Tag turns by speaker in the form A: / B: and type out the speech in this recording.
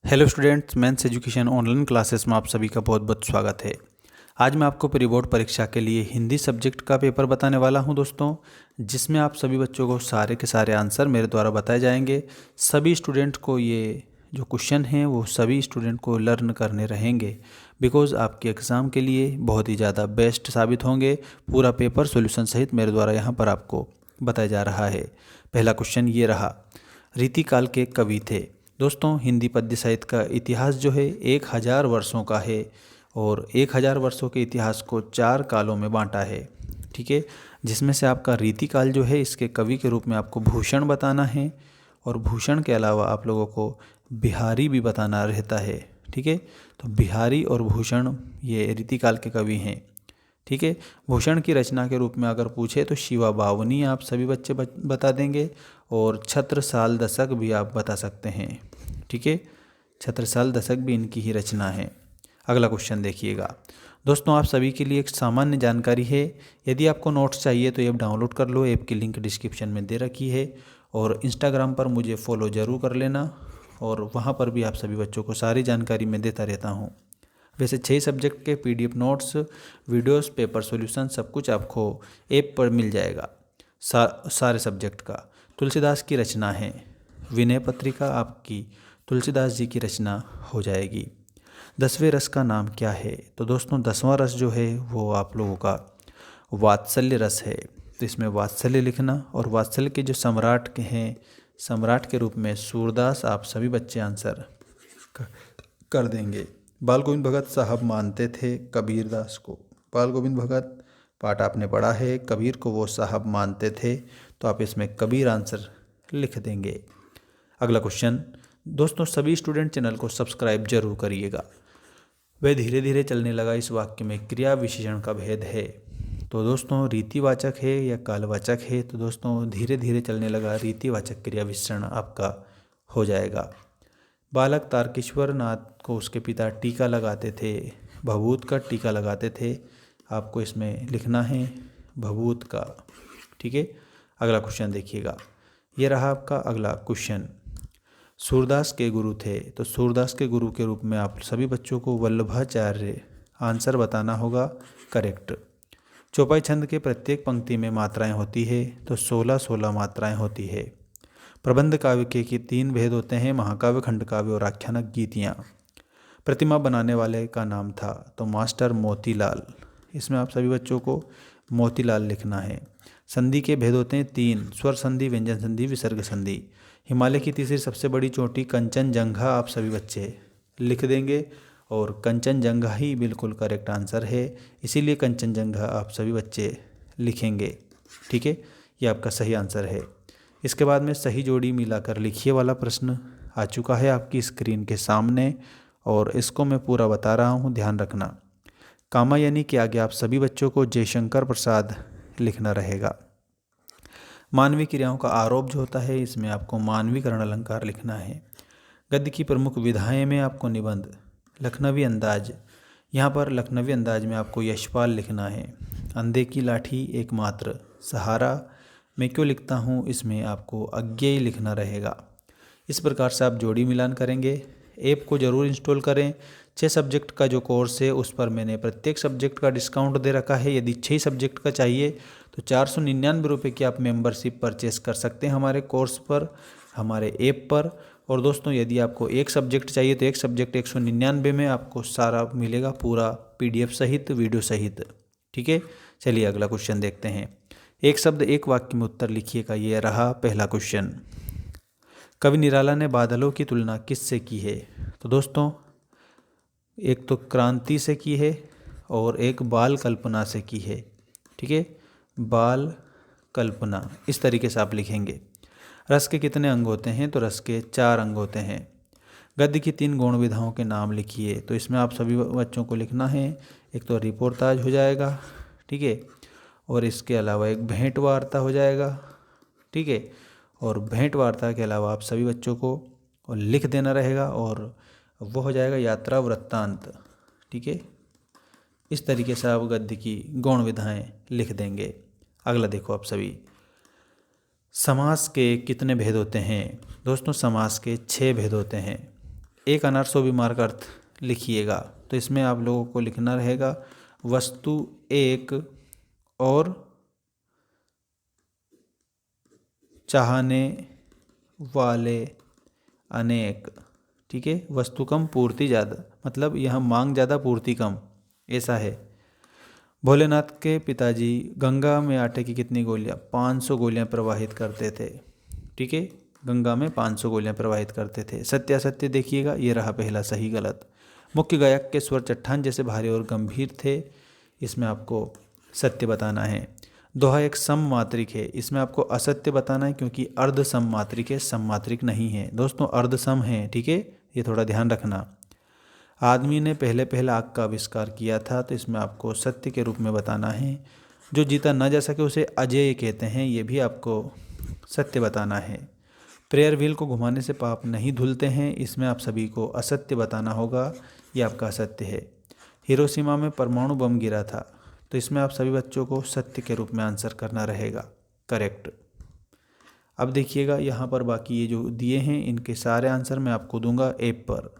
A: Hello students, मेंस education online classes में आप सभी का बहुत बहुत स्वागत है। आज मैं आपको प्री बोर्ड परीक्षा के लिए हिंदी सब्जेक्ट का पेपर बताने वाला हूं दोस्तों, जिसमें आप सभी बच्चों को सारे के सारे आंसर मेरे द्वारा बताए जाएंगे। सभी स्टूडेंट को ये जो क्वेश्चन हैं वो सभी स्टूडेंट को लर्न करने रहेंगे, बिकॉज आपके एग्ज़ाम के लिए बहुत ही ज़्यादा बेस्ट साबित होंगे। पूरा पेपर सॉल्यूशन सहित मेरे द्वारा यहाँ पर आपको बताया जा रहा है। पहला क्वेश्चन ये रहा, रीतिकाल के कवि थे। दोस्तों, हिंदी पद्य साहित्य का इतिहास जो है 1000 वर्षों का है और 1000 वर्षों के इतिहास को 4 कालों में बांटा है। ठीक है, जिसमें से आपका रीतिकाल जो है इसके कवि के रूप में आपको भूषण बताना है और भूषण के अलावा आप लोगों को बिहारी भी बताना रहता है। ठीक है, तो बिहारी और भूषण ये रीतिकाल के कवि हैं। ठीक है, भूषण की रचना के रूप में अगर पूछे तो शिवा बावनी आप सभी बच्चे बता देंगे और छत्रसाल दशक भी आप बता सकते हैं। ठीक है, छत्रसाल दशक भी इनकी ही रचना है। अगला क्वेश्चन देखिएगा दोस्तों, आप सभी के लिए एक सामान्य जानकारी है। यदि आपको नोट्स चाहिए तो ऐप डाउनलोड कर लो, ऐप की लिंक डिस्क्रिप्शन में दे रखी है। और इंस्टाग्राम पर मुझे फॉलो ज़रूर कर लेना और वहाँ पर भी आप सभी बच्चों को सारी जानकारी मैं देता रहता हूँ। वैसे 6 सब्जेक्ट के PDF notes, videos, paper solution सब कुछ आपको ऐप पर मिल जाएगा। सारे सब्जेक्ट का तुलसीदास की रचना है। विनय पत्रिका आपकी तुलसीदास जी की रचना हो जाएगी। 10वें रस का नाम क्या है? तो दोस्तों 10वां रस जो है वो आप लोगों का वात्सल्य रस है। तो इसमें वात्सल्य लिखना और वात्सल्य के जो सम्राट के हैं, सम्राट के रूप में सूरदास आप सभी बच्चे आंसर कर देंगे। बाल गोविंद भगत साहब मानते थे कबीर दास को। बाल गोविंद भगत पाठ आपने पढ़ा है, कबीर को वो साहब मानते थे, तो आप इसमें कबीर आंसर लिख देंगे। अगला क्वेश्चन दोस्तों, सभी स्टूडेंट चैनल को सब्सक्राइब जरूर करिएगा। वह धीरे धीरे चलने लगा, इस वाक्य में क्रिया विशेषण का भेद है। तो दोस्तों रीतिवाचक है या कालवाचक है? तो दोस्तों धीरे धीरे चलने लगा रीतिवाचक क्रिया विशेषण आपका हो जाएगा। बालक तारकेश्वर नाथ को उसके पिता टीका लगाते थे, भभूत का टीका लगाते थे। आपको इसमें लिखना है भभूत का। ठीक है, अगला क्वेश्चन देखिएगा, ये रहा आपका अगला क्वेश्चन। सूरदास के गुरु थे, तो सूरदास के गुरु के रूप में आप सभी बच्चों को वल्लभाचार्य आंसर बताना होगा करेक्ट। चौपाई छंद के प्रत्येक पंक्ति में मात्राएं होती है, तो 16 मात्राएं होती है। प्रबंध काव्य के 3 भेद होते हैं, महाकाव्य, खंडकाव्य और आख्यानक गीतियाँ। प्रतिमा बनाने वाले का नाम था, तो मास्टर मोतीलाल। इसमें आप सभी बच्चों को मोतीलाल लिखना है। संधि के भेद होते हैं 3, स्वर संधि, व्यंजन संधि, विसर्ग संधि। हिमालय की तीसरी सबसे बड़ी चोटी कंचनजंगा आप सभी बच्चे लिख देंगे और कंचनजंगा ही बिल्कुल करेक्ट आंसर है, इसीलिए कंचनजंगा आप सभी बच्चे लिखेंगे। ठीक है, ये आपका सही आंसर है। इसके बाद में सही जोड़ी मिलाकर लिखिए वाला प्रश्न आ चुका है आपकी स्क्रीन के सामने और इसको मैं पूरा बता रहा हूँ, ध्यान रखना। कामायनी के आगे आप सभी बच्चों को जयशंकर प्रसाद लिखना रहेगा। मानवीय क्रियाओं का आरोप जो होता है, इसमें आपको मानवीकरण अलंकार लिखना है। गद्य की प्रमुख विधाएं में आपको निबंध, लखनवी अंदाज, यहाँ पर लखनवी अंदाज में आपको यशपाल लिखना है। अंधे की लाठी एकमात्र सहारा मैं क्यों लिखता हूँ, इसमें आपको अज्ञेय लिखना रहेगा। इस प्रकार से आप जोड़ी मिलान करेंगे। ऐप को ज़रूर इंस्टॉल करें। 6 सब्जेक्ट का जो कोर्स है उस पर मैंने प्रत्येक सब्जेक्ट का डिस्काउंट दे रखा है। यदि 6 सब्जेक्ट का चाहिए तो 499 रुपये की आप मेंबरशिप परचेस कर सकते हैं हमारे कोर्स पर, हमारे ऐप पर। और दोस्तों यदि आपको एक सब्जेक्ट चाहिए तो एक सब्जेक्ट 199 में आपको सारा मिलेगा, पूरा PDF सहित, वीडियो सहित। ठीक है, चलिए अगला क्वेश्चन देखते हैं। एक शब्द एक वाक्य में उत्तर लिखिएगा। ये रहा पहला क्वेश्चन। कवि निराला ने बादलों की तुलना किससे की है? तो दोस्तों एक तो क्रांति से की है और एक बाल कल्पना से की है। ठीक है, बाल कल्पना, इस तरीके से आप लिखेंगे। रस के कितने अंग होते हैं? तो रस के 4 अंग होते हैं। गद्य की 3 गौण विधाओं के नाम लिखिए। तो इसमें आप सभी बच्चों को लिखना है, एक तो रिपोर्टाज हो जाएगा, ठीक है, और इसके अलावा एक भेंट वार्ता हो जाएगा। ठीक है, और भेंट वार्ता के अलावा आप सभी बच्चों को और लिख देना रहेगा और वो हो जाएगा यात्रा वृत्तांत। ठीक है, इस तरीके से आप गद्य की गौण विधाएं लिख देंगे। अगला देखो आप सभी, समास के कितने भेद होते हैं? दोस्तों समास के 6 भेद होते हैं। एक अनार 100 बीमार का अर्थ लिखिएगा। तो इसमें आप लोगों को लिखना रहेगा वस्तु एक और चाहने वाले अनेक। ठीक है, वस्तु कम पूर्ति ज़्यादा, मतलब यहाँ मांग ज़्यादा पूर्ति कम, ऐसा है। भोलेनाथ के पिताजी गंगा में आटे की कितनी गोलियाँ, 500 गोलियाँ प्रवाहित करते थे। ठीक है, गंगा में 500 गोलियाँ प्रवाहित करते थे। सत्यासत्य देखिएगा, ये रहा पहला सही गलत। मुख्य गायक के स्वर चट्टान जैसे भारी और गंभीर थे, इसमें आपको सत्य बताना है। दोहा एक सममात्रिक है, इसमें आपको असत्य बताना है क्योंकि अर्ध सममात्रिक है, सममात्रिक नहीं है। दोस्तों अर्ध सम है, ठीक है, ये थोड़ा ध्यान रखना। आदमी ने पहले आग का आविष्कार किया था, तो इसमें आपको सत्य के रूप में बताना है। जो जीता न जा सके उसे अजेय कहते हैं, ये भी आपको सत्य बताना है। प्रेयर व्हील को घुमाने से पाप नहीं धुलते हैं, इसमें आप सभी को असत्य बताना होगा, ये आपका असत्य है। हिरोशिमा में परमाणु बम गिरा था, तो इसमें आप सभी बच्चों को सत्य के रूप में आंसर करना रहेगा, करेक्ट। अब देखिएगा यहाँ पर बाकी ये जो दिए हैं इनके सारे आंसर मैं आपको दूंगा ऐप पर।